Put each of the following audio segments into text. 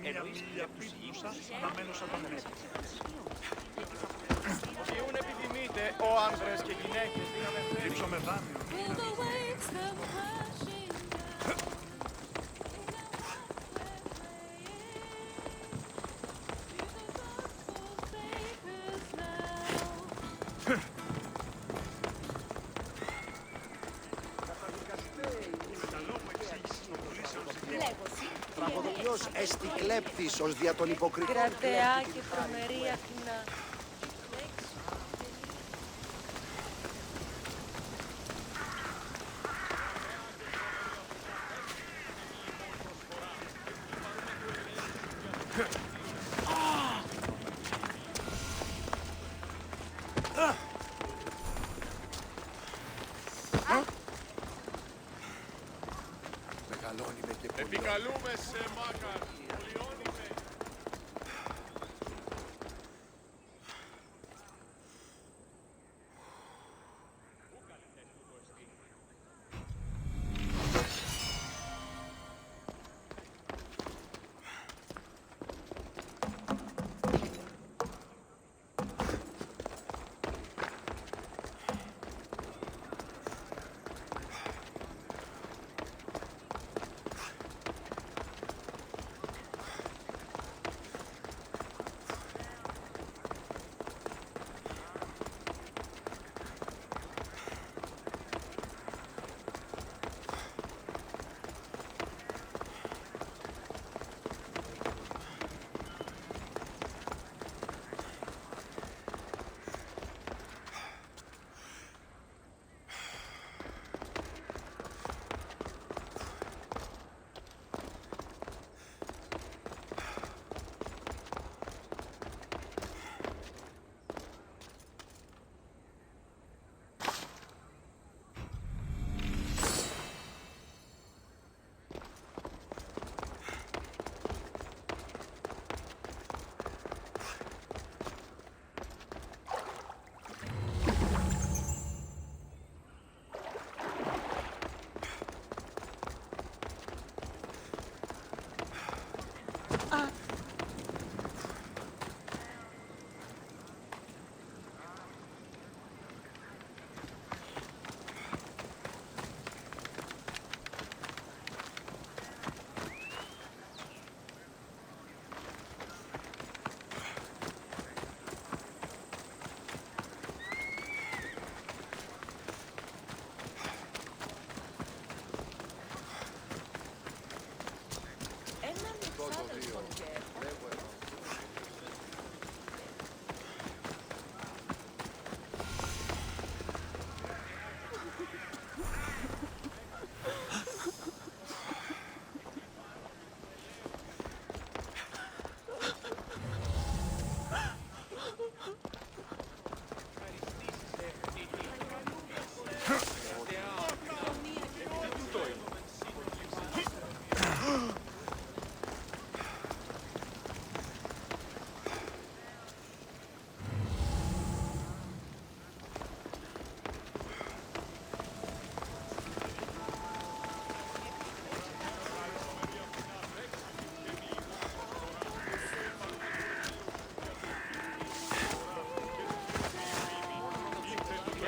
Μία μίλια πίσω σας, αναμένω σαν τον μέση. Ποιούν επιθυμείτε, ο άνδρες και γυναίκες, Λείψω με δάνειο. Τραγωδοποιός έστι κλέπτης ως δια των υποκριτών. Κρατεά και τρομερή Αθηνά. Μεγαλώνει και πολύ. Επικαλούμε σε μάκαρ, πολιώνει με.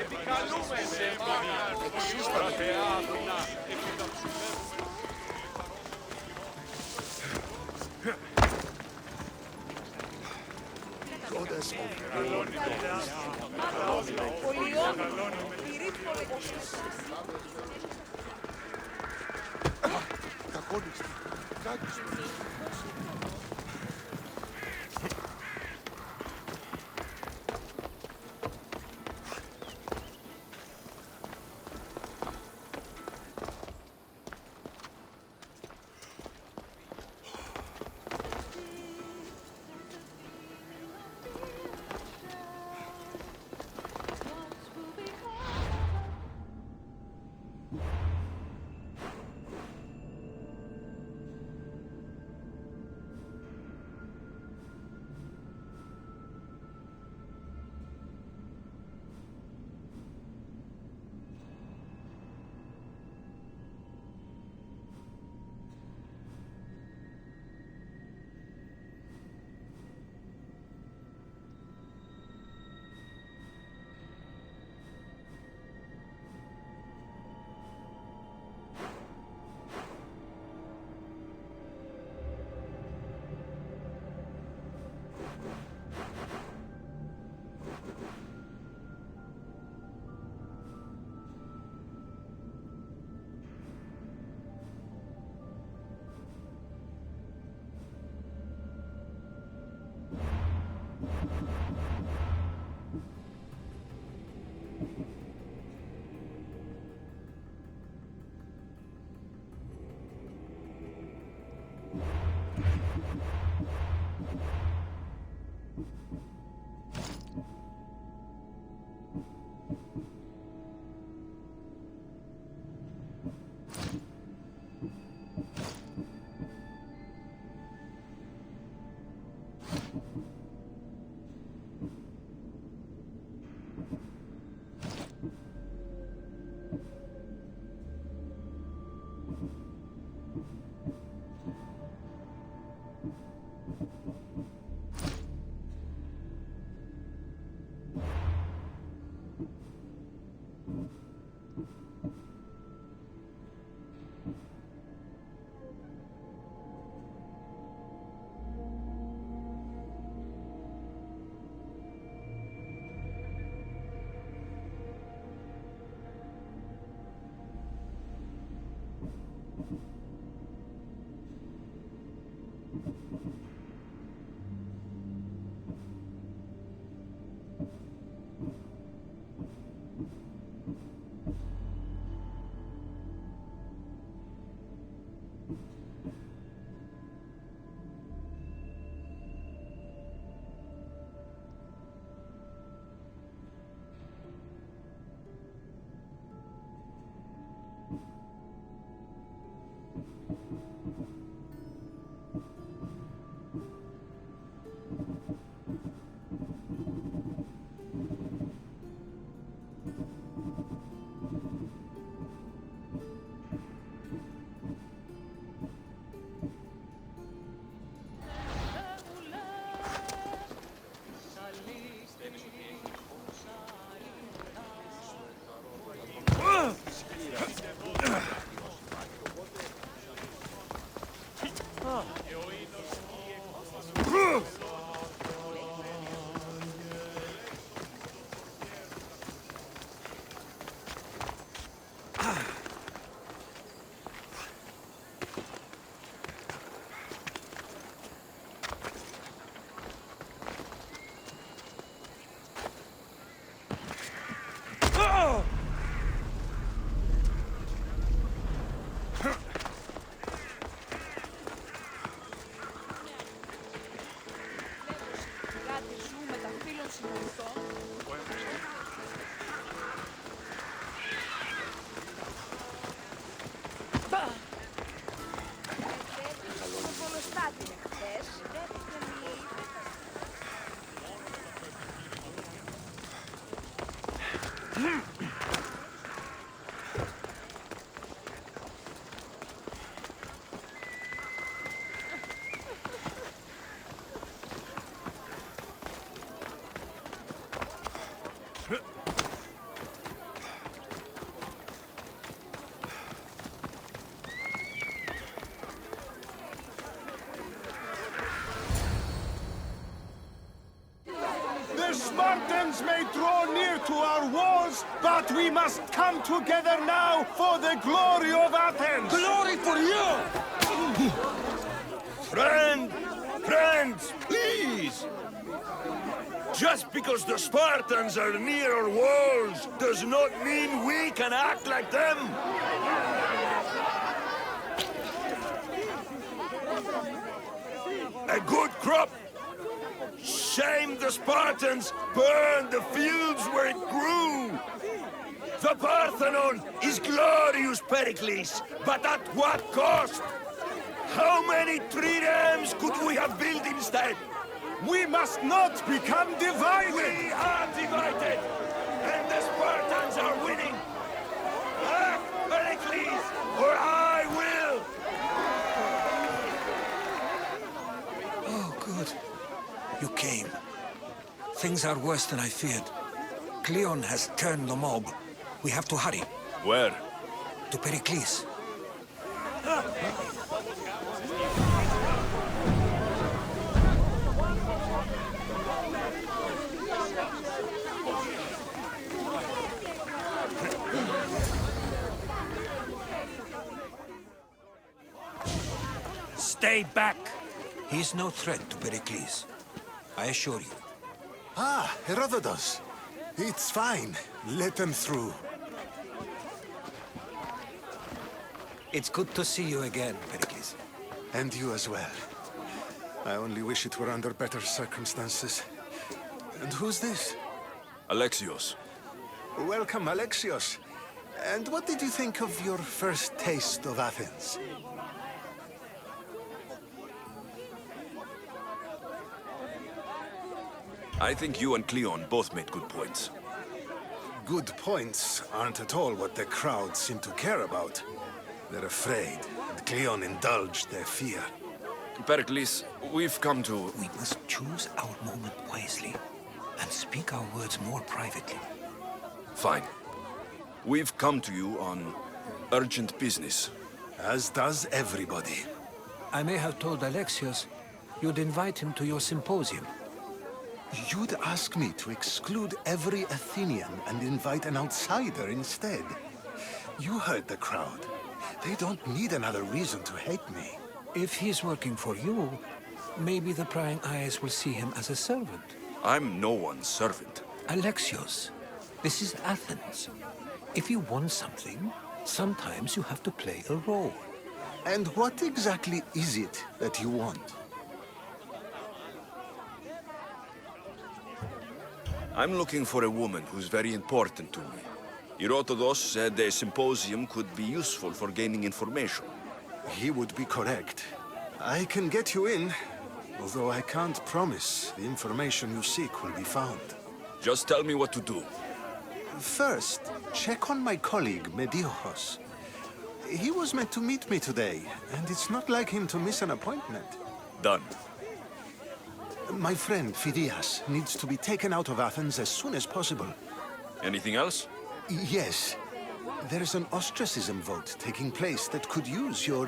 Επικαλούμε σε μάκαρ, κρατεά Αθηνά. Goddess of Κακόνιστη. Κάκιστη. Κάτι ζούμε τα φίλων συνολικών. Το κολοστάτη είναι χθες. The Spartans may draw near to our walls, but we must come together now for the glory of Athens! Glory for you! Friends, please! Just because the Spartans are near our walls does not mean we can act like them! A good crop! Shame the Spartans burned the fields where it grew! The Parthenon is glorious, Pericles, but at what cost? How many triremes could we have built instead? We must not become divided! We are divided, and the Spartans are winning! Act, Pericles, or I will! Oh, good. You came. Things are worse than I feared. Cleon has turned the mob. We have to hurry. Where? To Pericles. Stay back! He's no threat to Pericles. I assure you. Ah, Herodotus. It's fine. Let them through. It's good to see you again, Pericles. And you as well. I only wish it were under better circumstances. And who's this? Alexios. Welcome, Alexios. And what did you think of your first taste of Athens? I think you and Cleon both made good points. Good points aren't at all what the crowd seem to care about. They're afraid, and Cleon indulged their fear. Pericles, we've come to... We must choose our moment wisely and speak our words more privately. Fine. We've come to you on urgent business. As does everybody. I may have told Alexios you'd invite him to your symposium. You'd ask me to exclude every Athenian and invite an outsider instead. You heard the crowd. They don't need another reason to hate me. If he's working for you, maybe the prying eyes will see him as a servant. I'm no one's servant. Alexios, this is Athens. If you want something, sometimes you have to play a role. And what exactly is it that you want? I'm looking for a woman who's very important to me. Herodotus said a symposium could be useful for gaining information. He would be correct. I can get you in, although I can't promise the information you seek will be found. Just tell me what to do. First, check on my colleague, Mediochos. He was meant to meet me today, and it's not like him to miss an appointment. Done. My friend, Phidias, needs to be taken out of Athens as soon as possible. Anything else? Yes. There's an ostracism vote taking place that could use your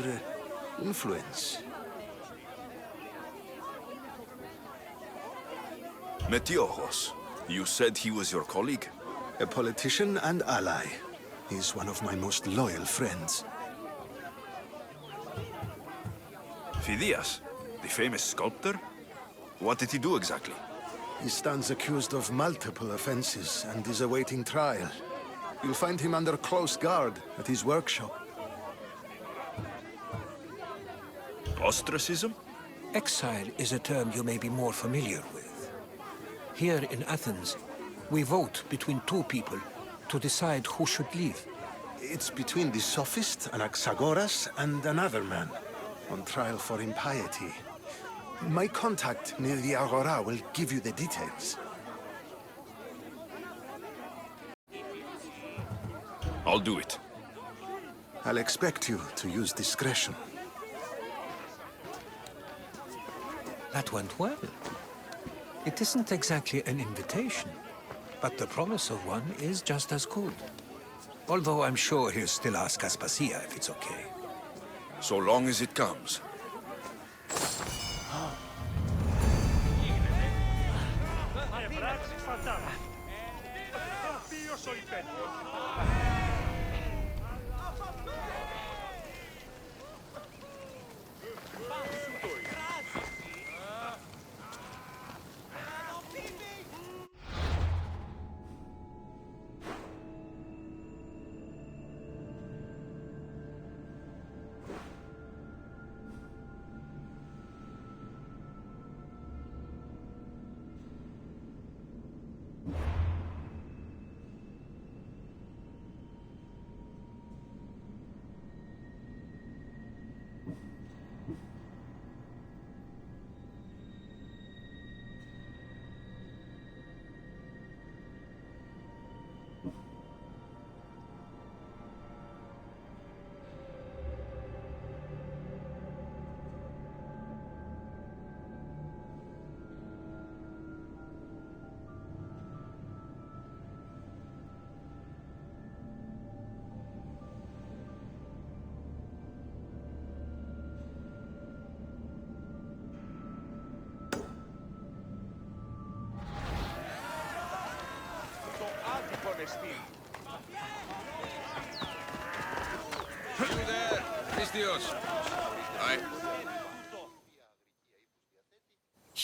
influence. Metiochos. You said he was your colleague? A politician and ally. He's one of my most loyal friends. Phidias, the famous sculptor? What did he do exactly? He stands accused of multiple offenses and is awaiting trial. You'll find him under close guard at his workshop. Ostracism? Exile is a term you may be more familiar with. Here in Athens, we vote between two people to decide who should leave. It's between the sophist, Anaxagoras, and another man, on trial for impiety. My contact near the Agora will give you the details. I'll do it. I'll expect you to use discretion. That went well. It isn't exactly an invitation, but the promise of one is just as good. Although I'm sure he'll still ask Aspasia if it's okay. So long as it comes.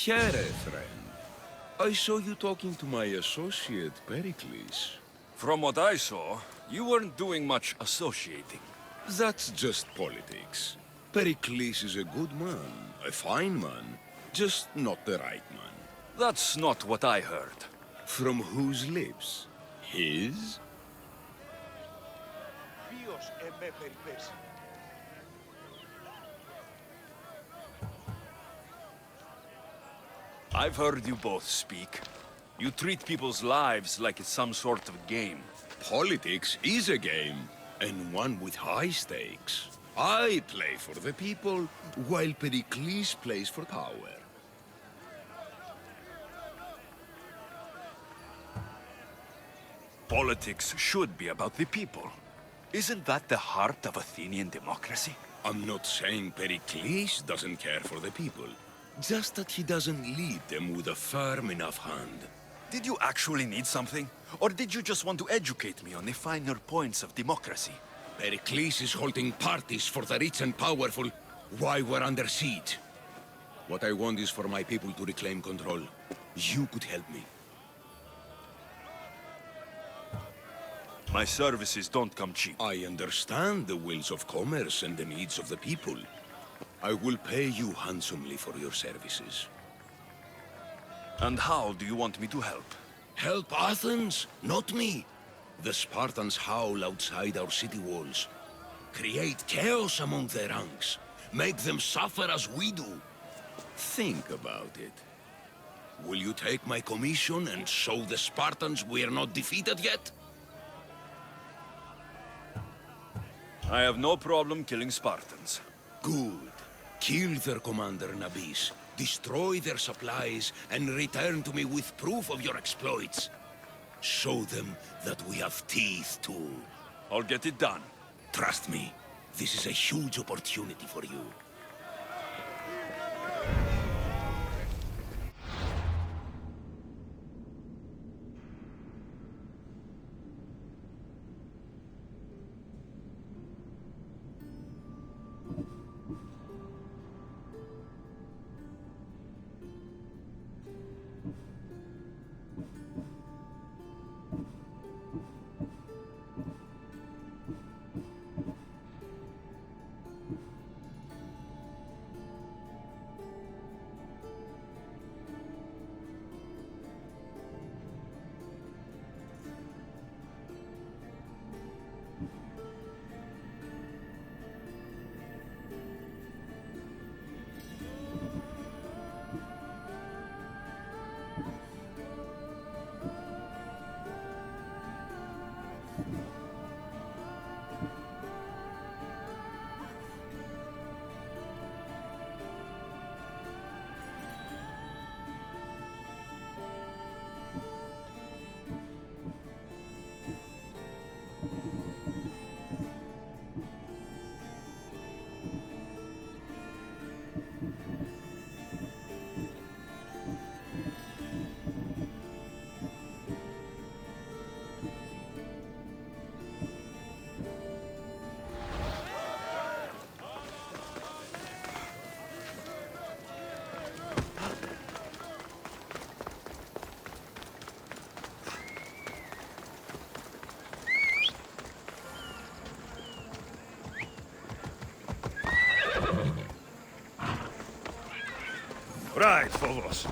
Here, friend. I saw you talking to my associate, Pericles. From what I saw, you weren't doing much associating. That's just politics. Pericles is a good man, a fine man, just not the right man. That's not what I heard. From whose lips? His? Ποιος εμέ περιπέσει. I've heard you both speak. You treat people's lives like it's some sort of game. Politics is a game, and one with high stakes. I play for the people, while Pericles plays for power. Politics should be about the people. Isn't that the heart of Athenian democracy? I'm not saying Pericles doesn't care for the people. Just that he doesn't lead them with a firm enough hand. Did you actually need something? Or did you just want to educate me on the finer points of democracy? Pericles is holding parties for the rich and powerful while we're under siege. What I want is for my people to reclaim control. You could help me. My services don't come cheap. I understand the wills of commerce and the needs of the people. I will pay you handsomely for your services. And how do you want me to help? Help Athens, not me. The Spartans howl outside our city walls. Create chaos among their ranks. Make them suffer as we do. Think about it. Will you take my commission and show the Spartans we are not defeated yet? I have no problem killing Spartans. Good. Kill their commander Nabis, destroy their supplies, and return to me with proof of your exploits. Show them that we have teeth too. I'll get it done. Trust me, this is a huge opportunity for you. Right, Phobos.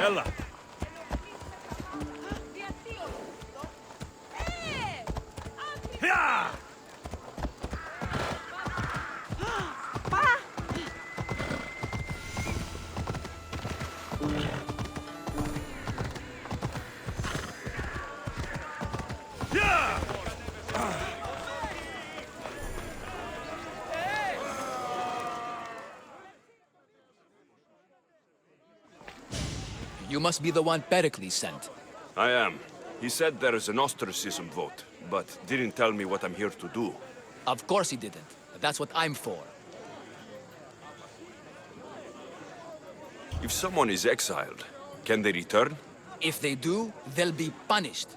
Έλα. Χιά! Χιά! You must be the one Pericles sent. I am. He said there is an ostracism vote, but didn't tell me what I'm here to do. Of course he didn't. That's what I'm for. If someone is exiled, can they return? If they do, they'll be punished.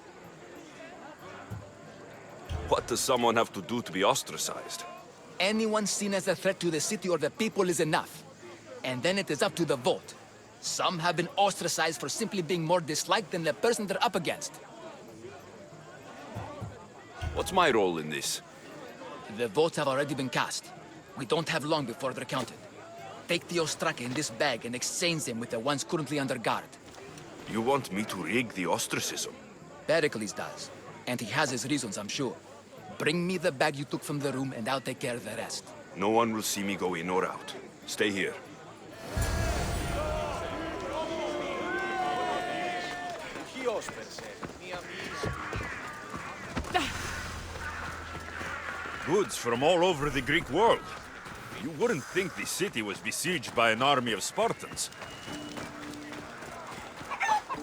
What does someone have to do to be ostracized? Anyone seen as a threat to the city or the people is enough. And then it is up to the vote. Some have been ostracized for simply being more disliked than the person they're up against. What's my role in this? The votes have already been cast. We don't have long before they're counted. Take the ostraka in this bag and exchange them with the ones currently under guard. You want me to rig the ostracism? Pericles does. And he has his reasons, I'm sure. Bring me the bag you took from the room and I'll take care of the rest. No one will see me go in or out. Stay here. Goods from all over the Greek world. You wouldn't think the city was besieged by an army of Spartans.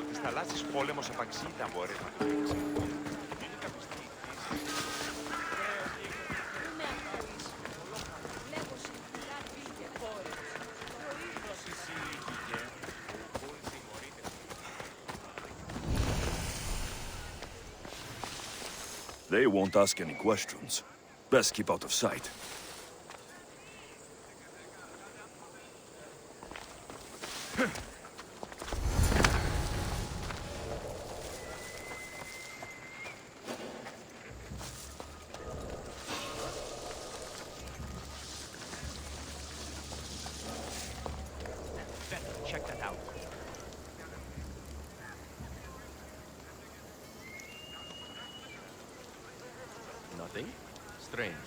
Τους θαλάσσις πόλεμος απαξί τα εμπορεύματα. They won't ask any questions. Best keep out of sight. Check that out. Nothing? Strange.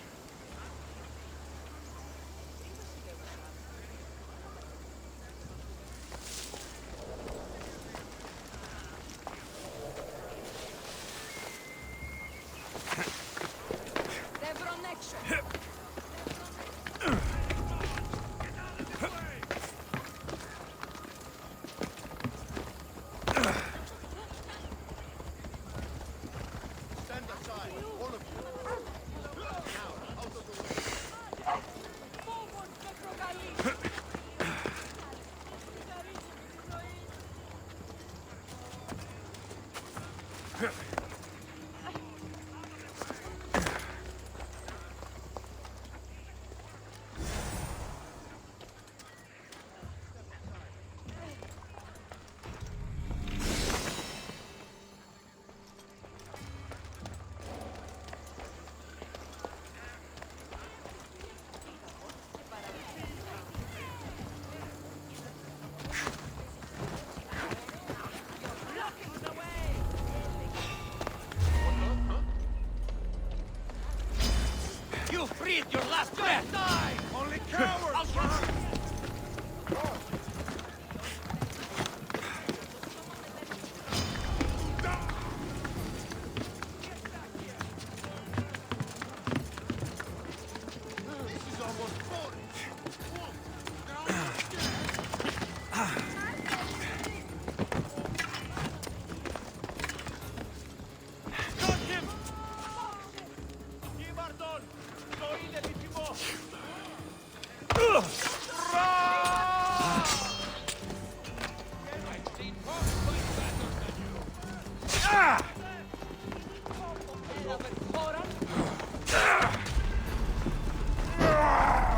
You freed your last breath! Die! Only cowards!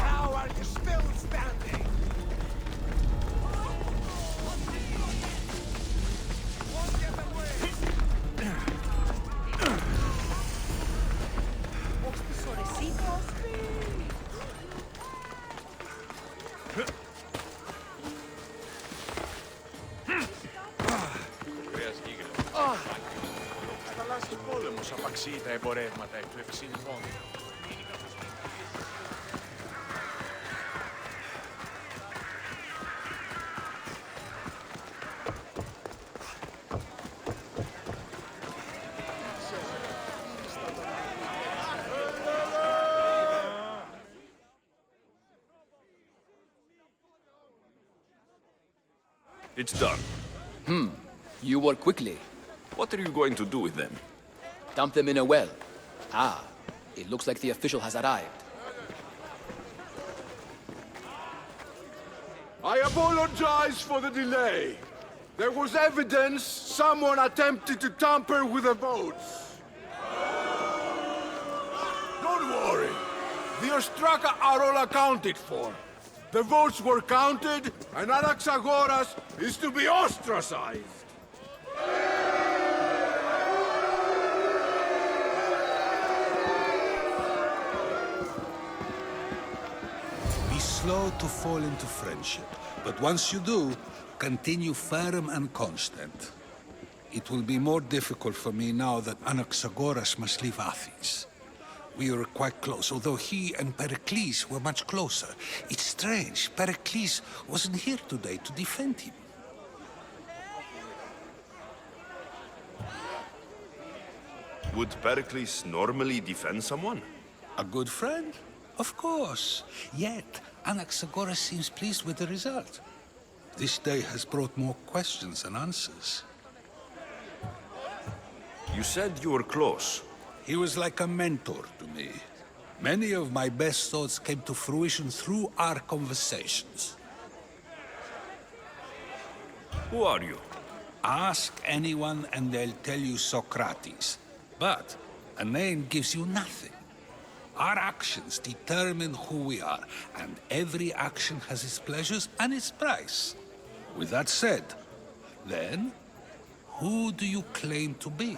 How are you still standing? Won't get away! Θαλάσσις πόλεμος απαξεί τα εμπορεύματα εκ του ευσύνη πόντου. It's done. You work quickly. What are you going to do with them? Dump them in a well. Ah, it looks like the official has arrived. I apologize for the delay. There was evidence someone attempted to tamper with the votes. Don't worry. The Ostraka are all accounted for. The votes were counted, and Anaxagoras is to be ostracized. Be slow to fall into friendship, but once you do, continue firm and constant. It will be more difficult for me now that Anaxagoras must leave Athens. We were quite close, although he and Pericles were much closer. It's strange, Pericles wasn't here today to defend him. Would Pericles normally defend someone? A good friend? Of course. Yet, Anaxagoras seems pleased with the result. This day has brought more questions than answers. You said you were close. He was like a mentor to me. Many of my best thoughts came to fruition through our conversations. Who are you? Ask anyone and they'll tell you Socrates. But a name gives you nothing. Our actions determine who we are, and every action has its pleasures and its price. With that said, then, who do you claim to be?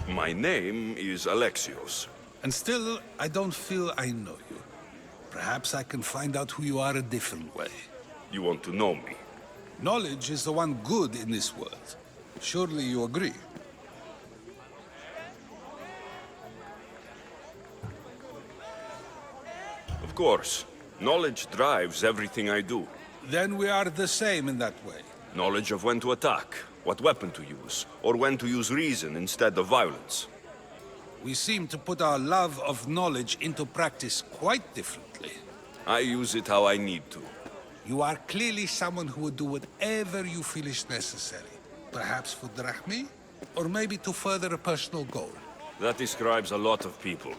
My name is Alexios. And still, I don't feel I know you. Perhaps I can find out who you are a different way. You want to know me? Knowledge is the one good in this world. Surely you agree? Of course. Knowledge drives everything I do. Then we are the same in that way. Knowledge of when to attack, what weapon to use, or when to use reason instead of violence. We seem to put our love of knowledge into practice quite differently. I use it how I need to. You are clearly someone who would do whatever you feel is necessary. Perhaps for drachmi, or maybe to further a personal goal. That describes a lot of people.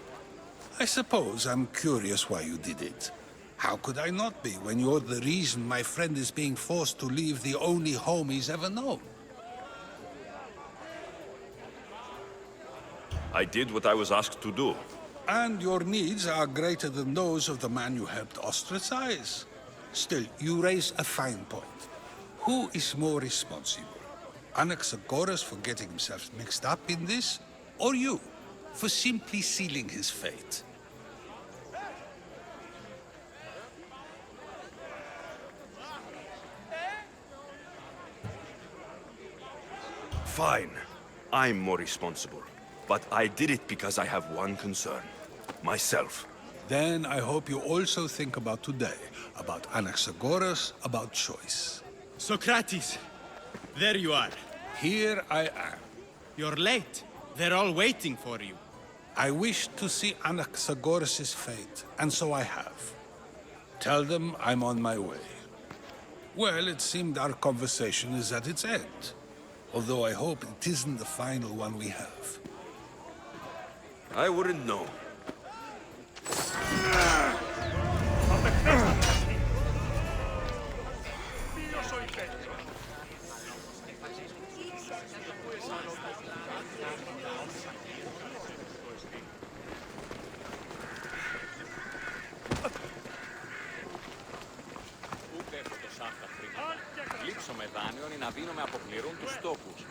I suppose I'm curious why you did it. How could I not be when you're the reason my friend is being forced to leave the only home he's ever known? I did what I was asked to do. And your needs are greater than those of the man you helped ostracize. Still, you raise a fine point. Who is more responsible? Anaxagoras for getting himself mixed up in this? Or you, for simply sealing his fate? Fine. I'm more responsible. But I did it because I have one concern. Myself. Then I hope you also think about today, about Anaxagoras, about choice. Socrates! There you are. Here I am. You're late. They're all waiting for you. I wish to see Anaxagoras' fate, and so I have. Tell them I'm on my way. Well, it seemed our conversation is at its end. Although I hope it isn't the final one we have. I wouldn't know. Λήψω με δάνειον ή να δίνομαι αποπληρών τους στόχους.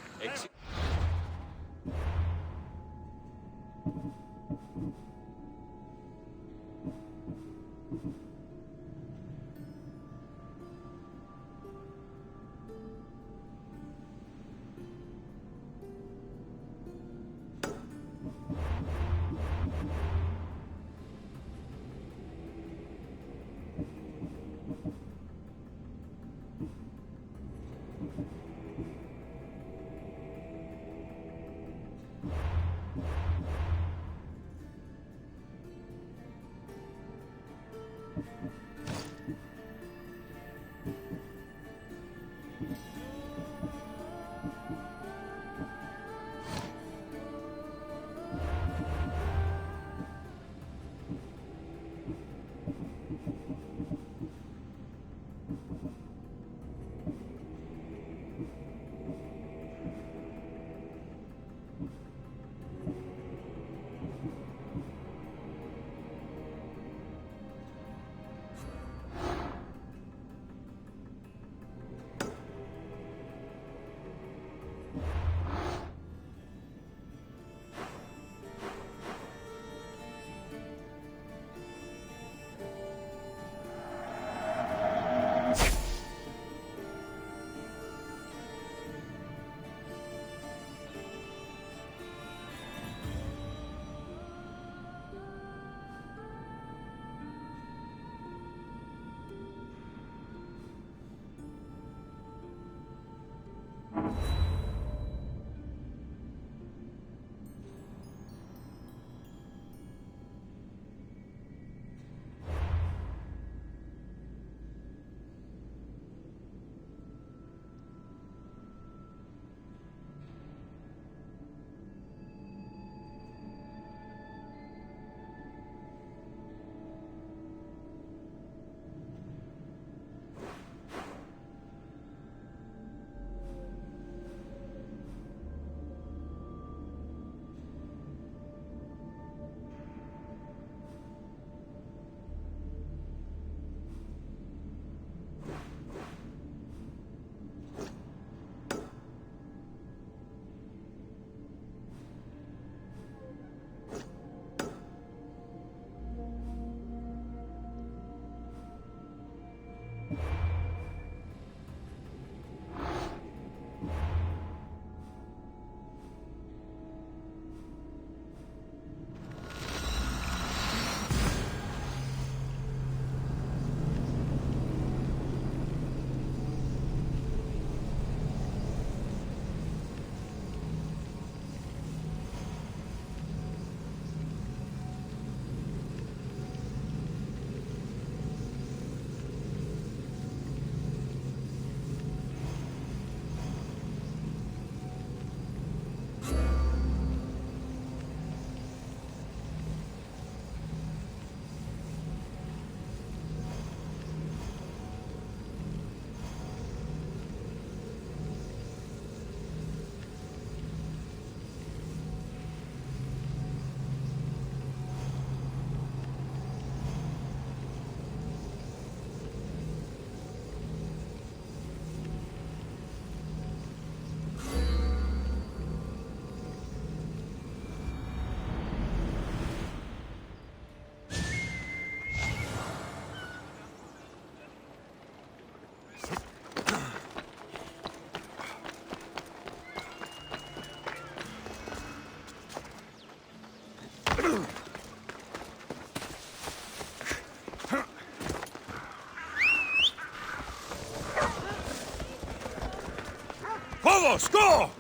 Vamos, go!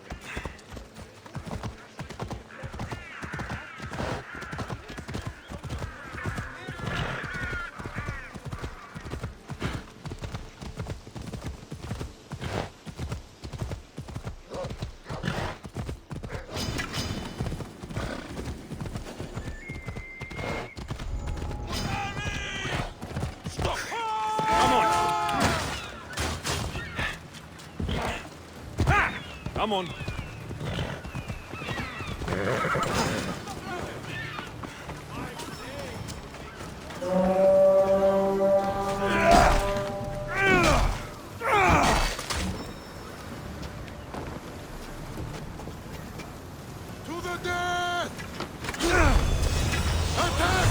Come on. To the death! Attack!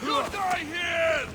You die here!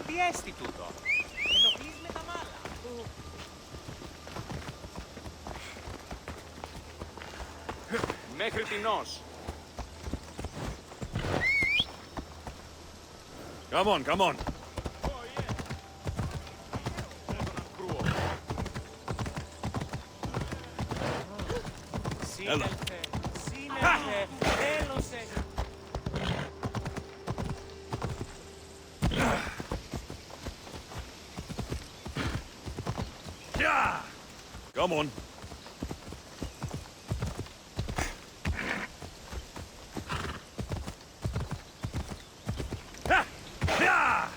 Τι έστι τούτο. Ενοχλείς με τα μάλα. Μέχρι την ως. Come on, come on. Έλα. Σύννεφε, έλωσε. Yeah! Come on. Ha! Yeah!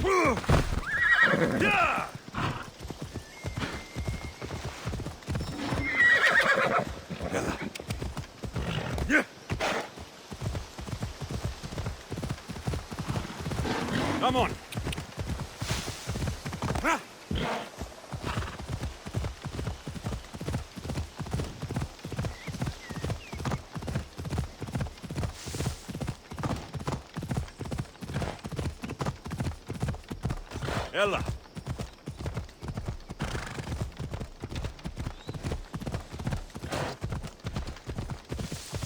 Whoa! Yeah! Yeah! Yeah! Come on! Ha! Έλα!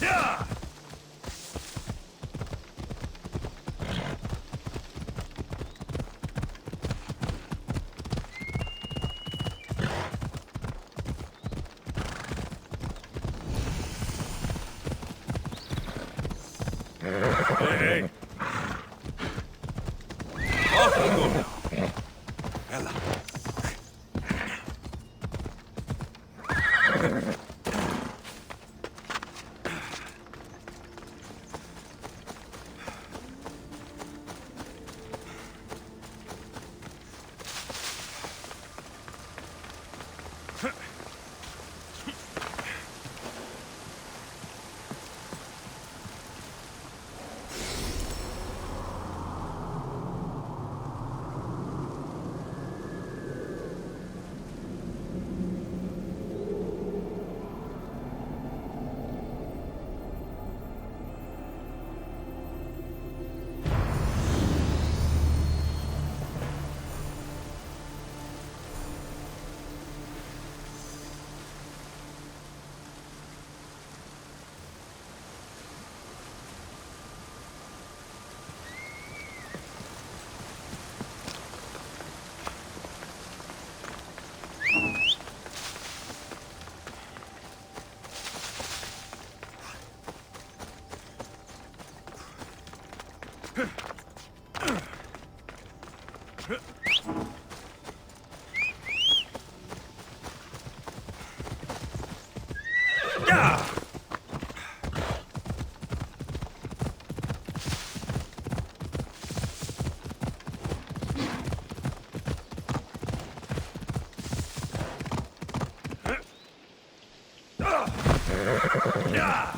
Yeah! Hey, hey! Off we go now! Έλα! Yeah! Yeah!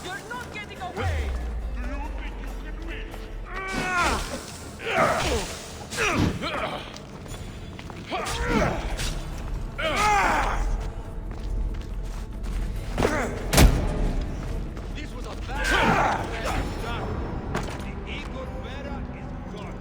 You're not getting away! This was a bad The Igor Vera is gone.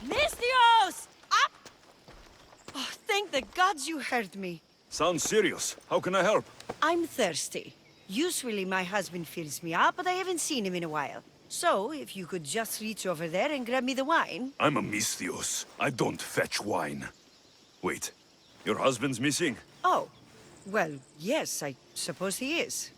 Mistios! Up! Oh, thank the gods you heard me. Sounds serious. How can I help? I'm thirsty. Usually my husband fills me up, but I haven't seen him in a while. So, if you could just reach over there and grab me the wine. I'm a Mistios. I don't fetch wine. Wait, your husband's missing? Oh, well, yes, I suppose he is.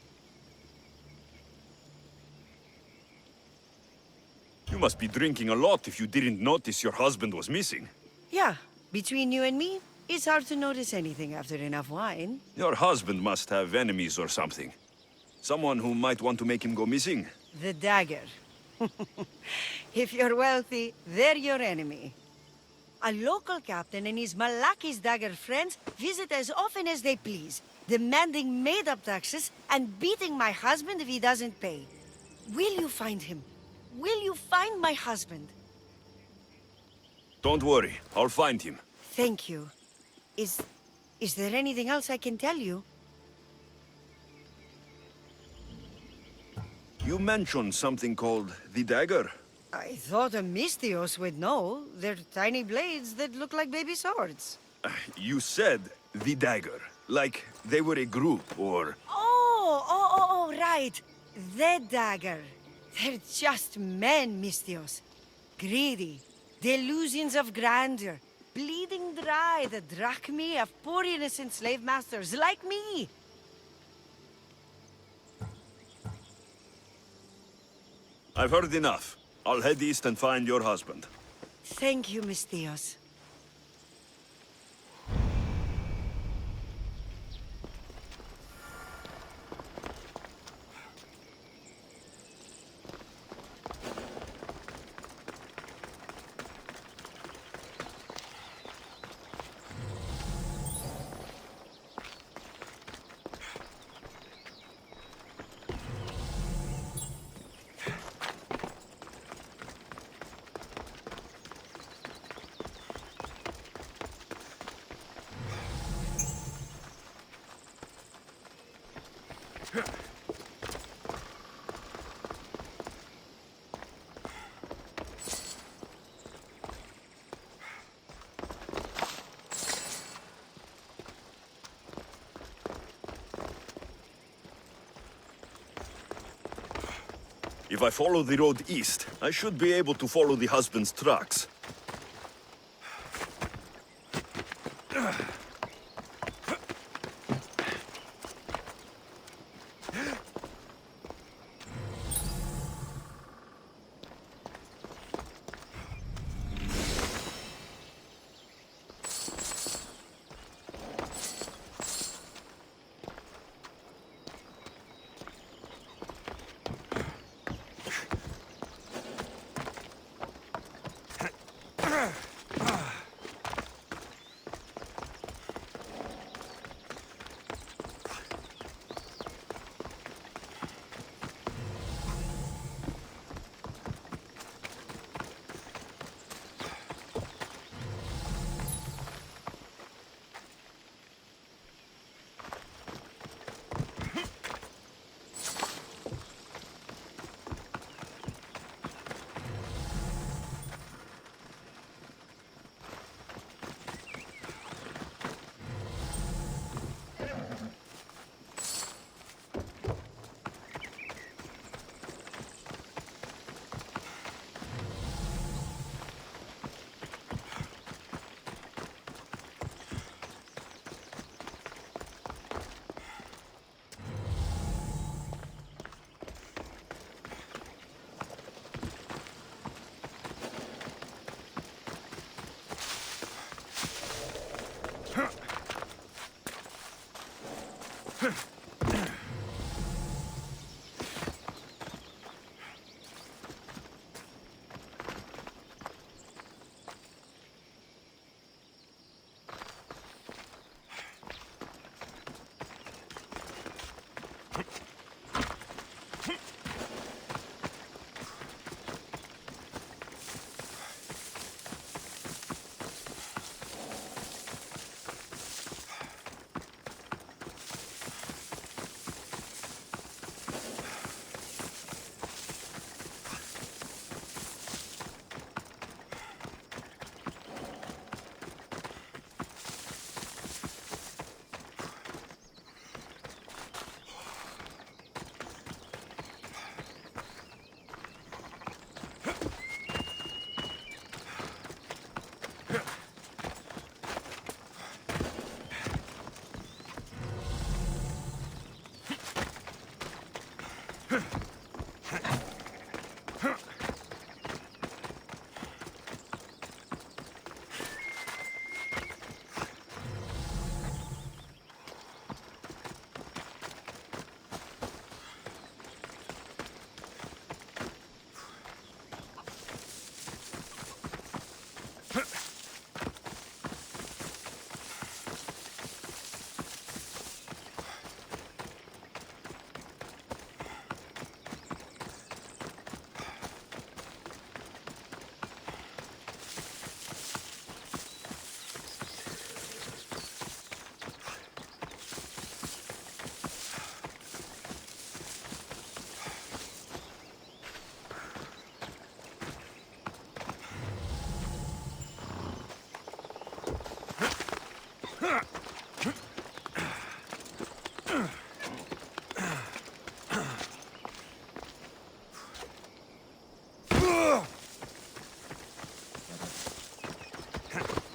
You must be drinking a lot if you didn't notice your husband was missing. Yeah, between you and me, it's hard to notice anything after enough wine. Your husband must have enemies or something. Someone who might want to make him go missing. The dagger. If you're wealthy, they're your enemy. A local captain and his Malaki's dagger friends visit as often as they please, demanding made-up taxes and beating my husband if he doesn't pay. Will you find him? Will you find my husband? Don't worry, I'll find him. Thank you. Is there anything else I can tell you? You mentioned something called the dagger. I thought a Mistios would know. They're tiny blades that look like baby swords. You said the dagger, like they were a group or... Oh, right. The dagger. They're just men, Mistios. Greedy, Delusions of grandeur, bleeding dry the drachmae of poor innocent slave masters like me. I've heard enough. I'll head east and find your husband. Thank you, Mistios. If I follow the road east, I should be able to follow the husband's tracks.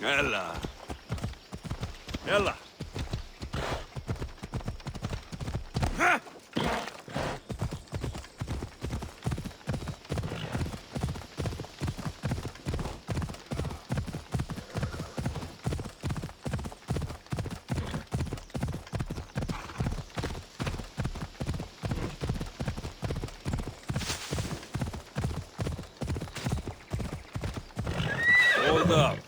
Ella. Ella. Hold up.